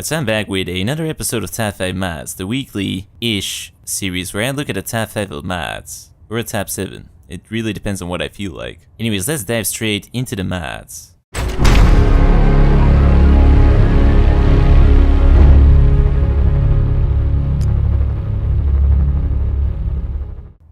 So I'm back with another episode of Top 5 Mods, the weekly-ish series where I look at a top 5 of mods, or a top 7. It really depends on what I feel like. Anyways, let's dive straight into the mods.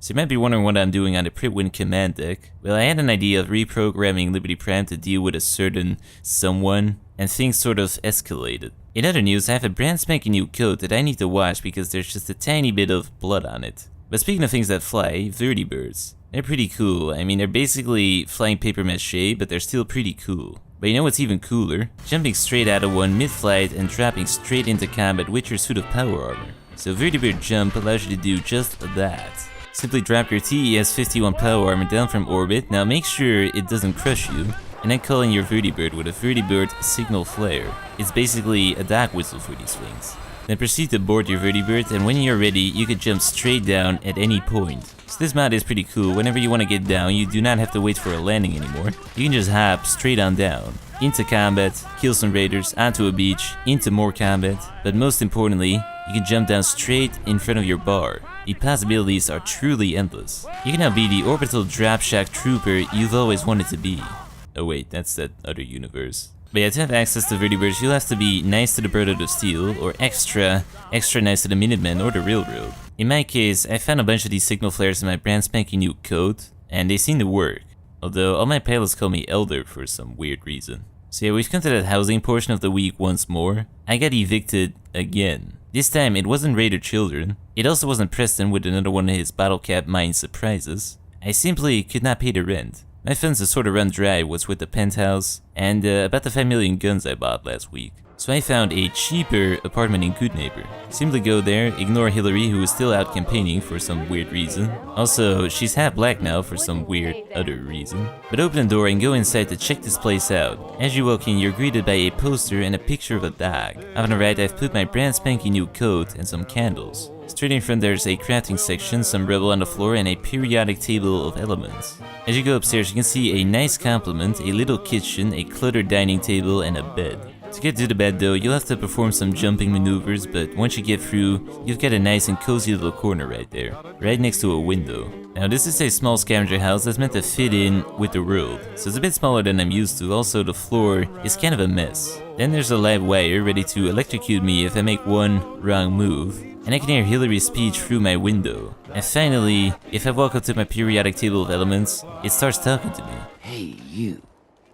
So you might be wondering what I'm doing on the Pritwin command deck. Well, I had an idea of reprogramming Liberty Prime to deal with a certain someone, and things sort of escalated. In other news, I have a brand spanking new code that I need to watch because there's just a tiny bit of blood on it. But speaking of things that fly, Vertibirds. They're pretty cool. I mean, they're basically flying paper mache, but they're still pretty cool. But you know what's even cooler? Jumping straight out of one mid-flight and dropping straight into combat with your suit of power armor. So Vertibird Jump allows you to do just that. Simply drop your TES 51 power armor down from orbit, now make sure it doesn't crush you, and then call in your Vertibird with a Vertibird signal flare. It's basically a dog whistle for these things. Then proceed to board your Vertibird, and when you're ready, you can jump straight down at any point. So this mod is pretty cool. Whenever you want to get down, you do not have to wait for a landing anymore. You can just hop straight on down, into combat, kill some raiders, onto a beach, into more combat, but most importantly, you can jump down straight in front of your bar. The possibilities are truly endless. You can now be the orbital dropshot trooper you've always wanted to be. Oh wait, that's that other universe. But yeah, to have access to Vertibirds, you'll have to be nice to the Brotherhood of Steel, or extra nice to the Minutemen or the Railroad. In my case, I found a bunch of these signal flares in my brand spanking new code, and they seem to work. Although all my pilots call me Elder for some weird reason. So yeah, we've come to that housing portion of the week once more. I got evicted again. This time it wasn't Raider Children. It also wasn't Preston with another one of his bottle cap mine surprises. I simply could not pay the rent. My funds to sort of run dry was with the penthouse and about the 5 million guns I bought last week. So I found a cheaper apartment in Goodneighbor. Simply go there, ignore Hillary who is still out campaigning for some weird reason. Also, she's half black now for some weird other reason. But open the door and go inside to check this place out. As you walk in, you're greeted by a poster and a picture of a dog. On the right, I've put my brand spanking new coat and some candles. Straight in front there's a crafting section, some rubble on the floor, and a periodic table of elements. As you go upstairs, you can see a nice complement, a little kitchen, a cluttered dining table, and a bed. To get to the bed though, you'll have to perform some jumping maneuvers, but once you get through, you've got a nice and cozy little corner right there, right next to a window. Now this is a small scavenger house that's meant to fit in with the world, so it's a bit smaller than I'm used to. Also the floor is kind of a mess. Then there's a live wire ready to electrocute me if I make one wrong move. And I can hear Hillary's speech through my window. And finally, if I walk up to my periodic table of elements, it starts talking to me. Hey you,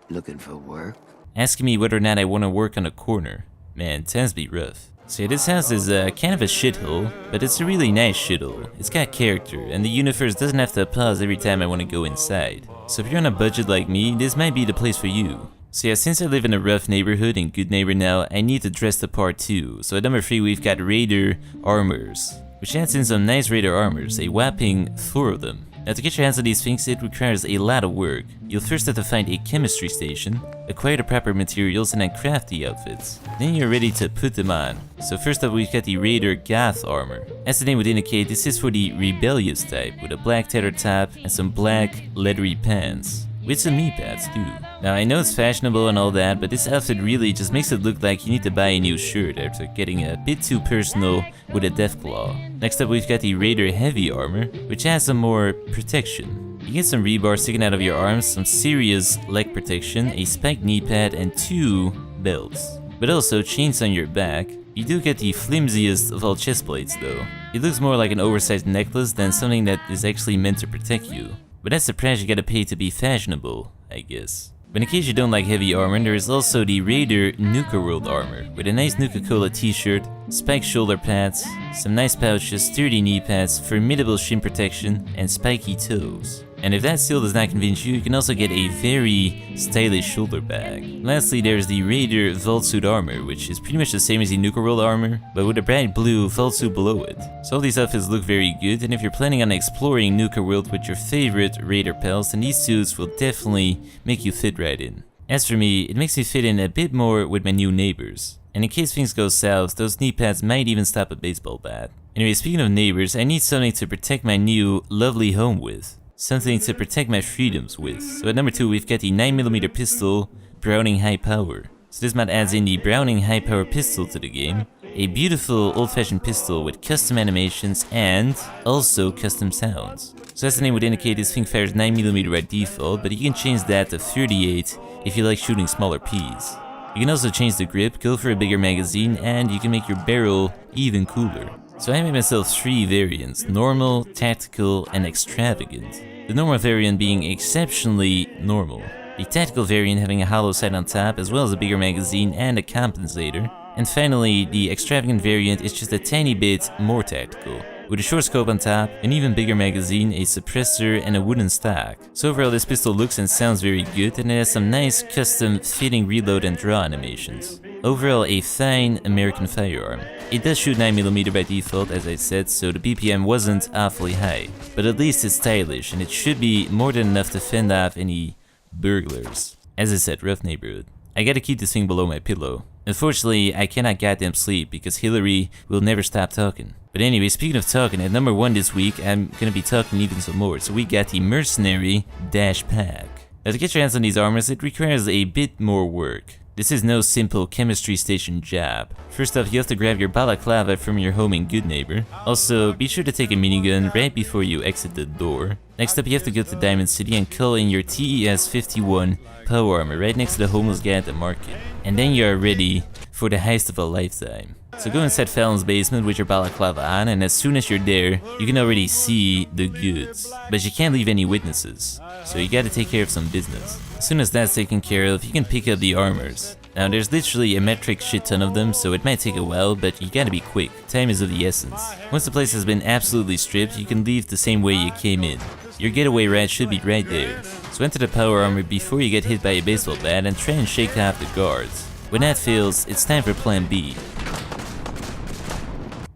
looking for work? Asking me whether or not I want to work on a corner. Man, tends to be rough. So yeah, this house is kind of a shithole, but it's a really nice shithole. It's got character, and the universe doesn't have to pause every time I want to go inside. So if you're on a budget like me, this might be the place for you. So yeah, since I live in a rough neighborhood in Goodneighbor now, I need to dress the part too. So at number 3 we've got Raider Armours, which adds in some nice Raider armors, a whopping 4 of them. Now to get your hands on these things, it requires a lot of work. You'll first have to find a chemistry station, acquire the proper materials, and then craft the outfits. Then you're ready to put them on. So first up we've got the Raider Goth armor. As the name would indicate, this is for the rebellious type, with a black tattered top and some black leathery pants. With some knee pads too. Now I know it's fashionable and all that, but this outfit really just makes it look like you need to buy a new shirt after getting a bit too personal with a Deathclaw. Next up we've got the Raider Heavy armor, which has some more protection. You get some rebar sticking out of your arms, some serious leg protection, a spiked knee pad, and 2 belts. But also chains on your back. You do get the flimsiest of all chest plates though. It looks more like an oversized necklace than something that is actually meant to protect you. But that's the price you gotta pay to be fashionable, I guess. But in case you don't like heavy armor, there is also the Raider Nuka World armor, with a nice Nuka-Cola t-shirt, spiked shoulder pads, some nice pouches, sturdy knee pads, formidable shin protection, and spiky toes. And if that still does not convince you, you can also get a very stylish shoulder bag. Lastly, there's the Raider Vault Suit armor, which is pretty much the same as the Nuka World armor, but with a bright blue vault suit below it. So all these outfits look very good, and if you're planning on exploring Nuka World with your favorite Raider pals, then these suits will definitely make you fit right in. As for me, it makes me fit in a bit more with my new neighbors. And in case things go south, those knee pads might even stop a baseball bat. Anyway, speaking of neighbors, I need something to protect my new lovely home with. Something to protect my freedoms with. So at number 2 we've got the 9mm pistol, Browning High Power. So this mod adds in the Browning high power pistol to the game, a beautiful old-fashioned pistol with custom animations and also custom sounds. So as the name would indicate, this thing fires 9mm by default, but you can change that to 38 if you like shooting smaller peas. You can also change the grip, go for a bigger magazine, and you can make your barrel even cooler. So I made myself 3 variants: normal, tactical, and extravagant. The normal variant being exceptionally normal. The tactical variant having a hollow sight on top, as well as a bigger magazine and a compensator. And finally, the extravagant variant is just a tiny bit more tactical, with a short scope on top, an even bigger magazine, a suppressor, and a wooden stock. So overall, this pistol looks and sounds very good, and it has some nice custom fitting reload and draw animations. Overall, a fine American firearm. It does shoot 9mm by default, as I said, so the BPM wasn't awfully high. But at least it's stylish, and it should be more than enough to fend off any burglars. As I said, rough neighborhood. I gotta keep this thing below my pillow. Unfortunately, I cannot goddamn sleep because Hillary will never stop talking. But anyway, speaking of talking, at number 1 this week, I'm gonna be talking even some more. So we got the Mercenary Dash Pack. Now to get your hands on these armors, it requires a bit more work. This is no simple chemistry station job. First off, you have to grab your balaclava from your home in Goodneighbor. Also, be sure to take a minigun right before you exit the door. Next up, you have to go to Diamond City and call in your TES-51 power armor right next to the homeless guy at the market. And then you are ready for the heist of a lifetime. So go inside Fallon's basement with your balaclava on, and as soon as you're there, you can already see the goods. But you can't leave any witnesses, so you gotta take care of some business. As soon as that's taken care of, you can pick up the armors. Now there's literally a metric shit ton of them, so it might take a while, but you gotta be quick. Time is of the essence. Once the place has been absolutely stripped, you can leave the same way you came in. Your getaway ride should be right there. So enter the power armor before you get hit by a baseball bat and try and shake off the guards. When that fails, it's time for plan B.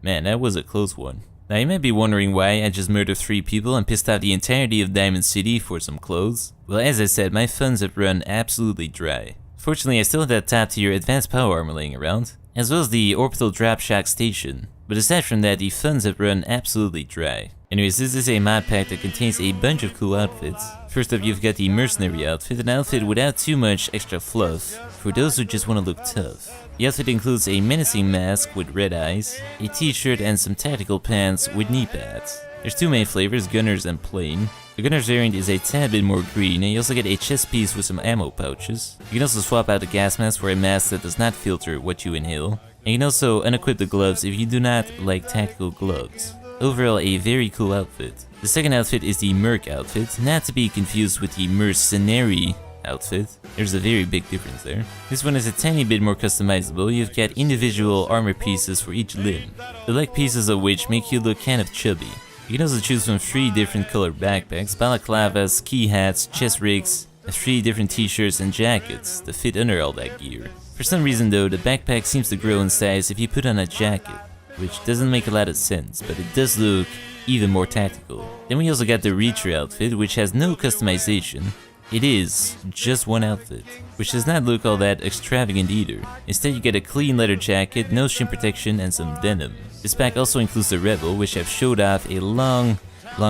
Man, that was a close one. Now you might be wondering why I just murdered 3 people and pissed off the entirety of Diamond City for some clothes. Well, as I said, my funds have run absolutely dry. Fortunately, I still have that top tier advanced power armor laying around, as well as the Orbital drop shock station. But aside from that, the funds have run absolutely dry. Anyways, this is a mod pack that contains a bunch of cool outfits. First up, you've got the Mercenary outfit, an outfit without too much extra fluff, for those who just want to look tough. The outfit includes a menacing mask with red eyes, a t-shirt and some tactical pants with knee pads. There's 2 main flavors, Gunners and Plain. The Gunners variant is a tad bit more green, and you also get a chest piece with some ammo pouches. You can also swap out the gas mask for a mask that does not filter what you inhale. And you can also unequip the gloves if you do not like tactical gloves. Overall, a very cool outfit. The second outfit is the Merc outfit, not to be confused with the Mercenary outfit. There's a very big difference there. This one is a tiny bit more customizable. You've got individual armor pieces for each limb, the leg pieces of which make you look kind of chubby. You can also choose from 3 different colored backpacks, balaclavas, ski hats, chest rigs, and 3 different t-shirts and jackets that fit under all that gear. For some reason though, the backpack seems to grow in size if you put on a jacket, which doesn't make a lot of sense, but it does look even more tactical. Then we also got the Reacher outfit, which has no customization. It is just one outfit, which does not look all that extravagant either. Instead, you get a clean leather jacket, no shin protection, and some denim. This pack also includes the Rebel, which I've showed off a long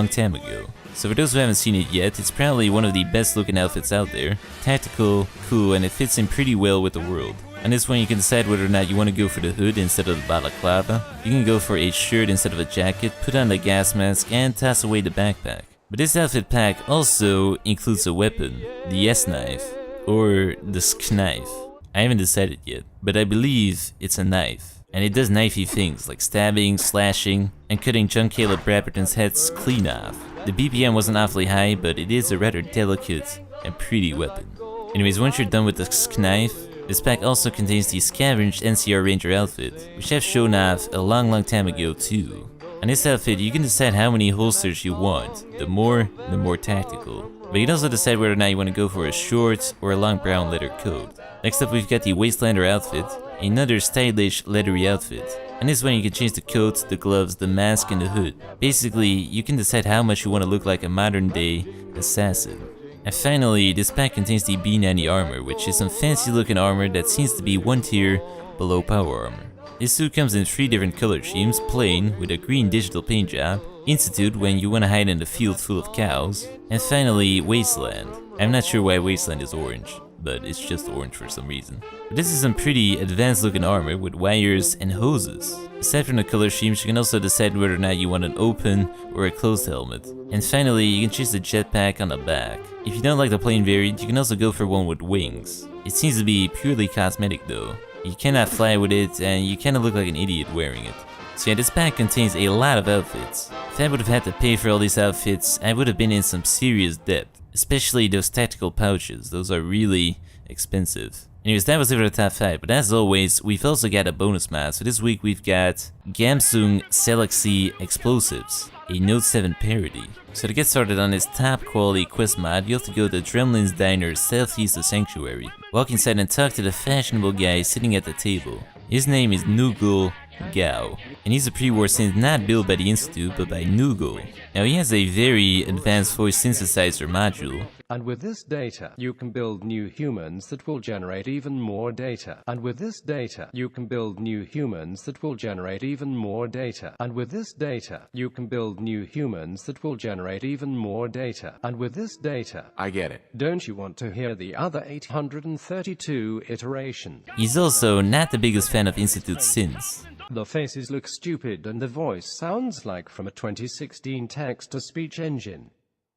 time ago. So for those who haven't seen it yet, it's probably one of the best looking outfits out there. Tactical, cool, and it fits in pretty well with the world. On this one, you can decide whether or not you want to go for the hood instead of the balaclava. You can go for a shirt instead of a jacket, put on the gas mask, and toss away the backpack. But this outfit pack also includes a weapon, the S-knife, or the Sknife. I haven't decided yet, but I believe it's a knife. And it does knifey things like stabbing, slashing, and cutting John Caleb Bradburton's heads clean off. The BPM wasn't awfully high, but it is a rather delicate and pretty weapon. Anyways, once you're done with the Sknife, this pack also contains the Scavenged NCR Ranger outfit, which I've shown off a long time ago too. On this outfit, you can decide how many holsters you want. The more tactical. But you can also decide whether or not you want to go for a short or a long brown leather coat. Next up, we've got the Wastelander outfit, another stylish leathery outfit. On this one, you can change the coat, the gloves, the mask, and the hood. Basically, you can decide how much you want to look like a modern day assassin. And finally, this pack contains the B90 armor, which is some fancy looking armor that seems to be 1 tier below power armor. This suit comes in 3 different color schemes: plain with a green digital paint job, Institute when you want to hide in a field full of cows, and finally Wasteland. I'm not sure why Wasteland is orange, but it's just orange for some reason. But this is some pretty advanced looking armor with wires and hoses. Aside from the color schemes, you can also decide whether or not you want an open or a closed helmet. And finally, you can choose the jetpack on the back. If you don't like the plain variant, you can also go for one with wings. It seems to be purely cosmetic though. You cannot fly with it, and you kinda look like an idiot wearing it. So yeah, this pack contains a lot of outfits. If I would have had to pay for all these outfits, I would have been in some serious debt. Especially those tactical pouches, those are really expensive. Anyways, that was it for the top 5, but as always, we've also got a bonus mod. So this week we've got Gamsung Salaxy Explosives, a Note 7 parody. So to get started on this top quality quest mod, you have to go to Dremlin's Diner southeast of Sanctuary. Walk inside and talk to the fashionable guy sitting at the table. His name is Nugul Gao, and he's a pre-war synth not built by the Institute but by Nugul. Now he has a very advanced voice synthesizer module. And with this data, you can build new humans that will generate even more data. And with this data, you can build new humans that will generate even more data. And with this data, you can build new humans that will generate even more data. And with this data, I get it. Don't you want to hear the other 832 iterations? He's also not the biggest fan of Institute synths. The faces look stupid and the voice sounds like from a 2016 text-to-speech engine.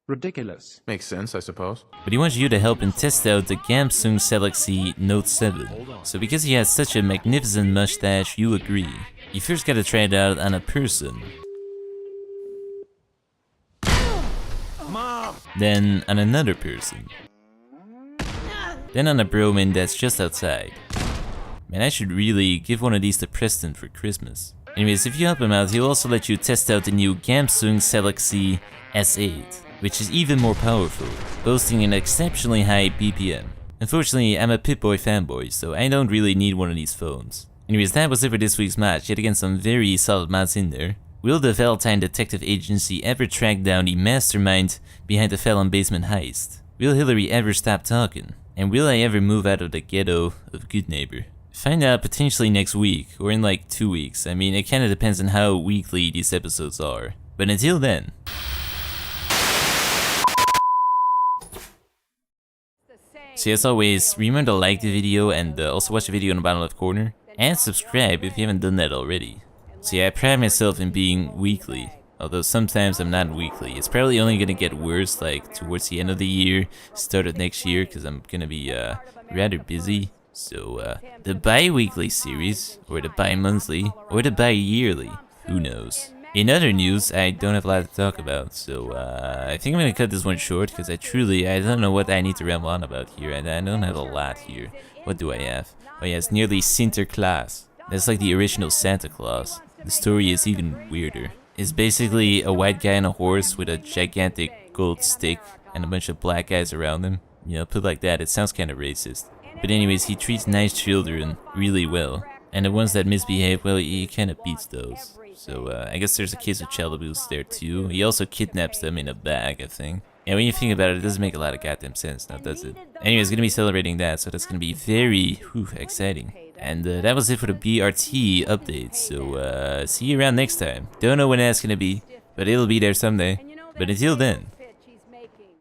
Ridiculous. Makes sense, I suppose. But he wants you to help him test out the Gamsung Salaxy Note 7. So because he has such a magnificent mustache, you agree. You first gotta try it out on a person. Mom! Then on another person. Then on a broman that's just outside. Man, I should really give one of these to Preston for Christmas. Anyways, if you help him out, he'll also let you test out the new Gamsung Salaxy S8, which is even more powerful, boasting an exceptionally high BPM. Unfortunately, I'm a Pip-Boy fanboy, so I don't really need one of these phones. Anyways, that was it for this week's match. Yet again, some very solid mods in there. Will the Valentine Detective Agency ever track down the mastermind behind the Fallon Basement heist? Will Hillary ever stop talking? And will I ever move out of the ghetto of Goodneighbor? Find out potentially next week, or in like 2 weeks. I mean, it kinda depends on how weekly these episodes are. But until then... So as always, remember to like the video and also watch the video in the bottom left corner. And subscribe if you haven't done that already. So yeah, I pride myself in being weekly. Although sometimes I'm not weekly. It's probably only gonna get worse like towards the end of the year, start of next year, because I'm gonna be rather busy. So the bi-weekly series, or the bi-monthly, or the bi-yearly, who knows. In other news, I don't have a lot to talk about, so I think I'm gonna cut this one short, because I don't know what I need to ramble on about here, and I don't have a lot here. What do I have? Oh yeah, it's nearly Sinterklaas. That's like the original Santa Claus. The story is even weirder. It's basically a white guy on a horse with a gigantic gold stick, and a bunch of black guys around him. You know, put like that, it sounds kinda racist. But anyways, he treats nice children really well, and the ones that misbehave, well, he kinda beats those. So I guess there's a case of child abuse there too. He also kidnaps them in a bag, I think. And when you think about it, it doesn't make a lot of goddamn sense now, does it? Anyways, gonna be celebrating that, so that's gonna be very exciting. And that was it for the BRT update, so see you around next time. Don't know when that's gonna be, but it'll be there someday. But until then,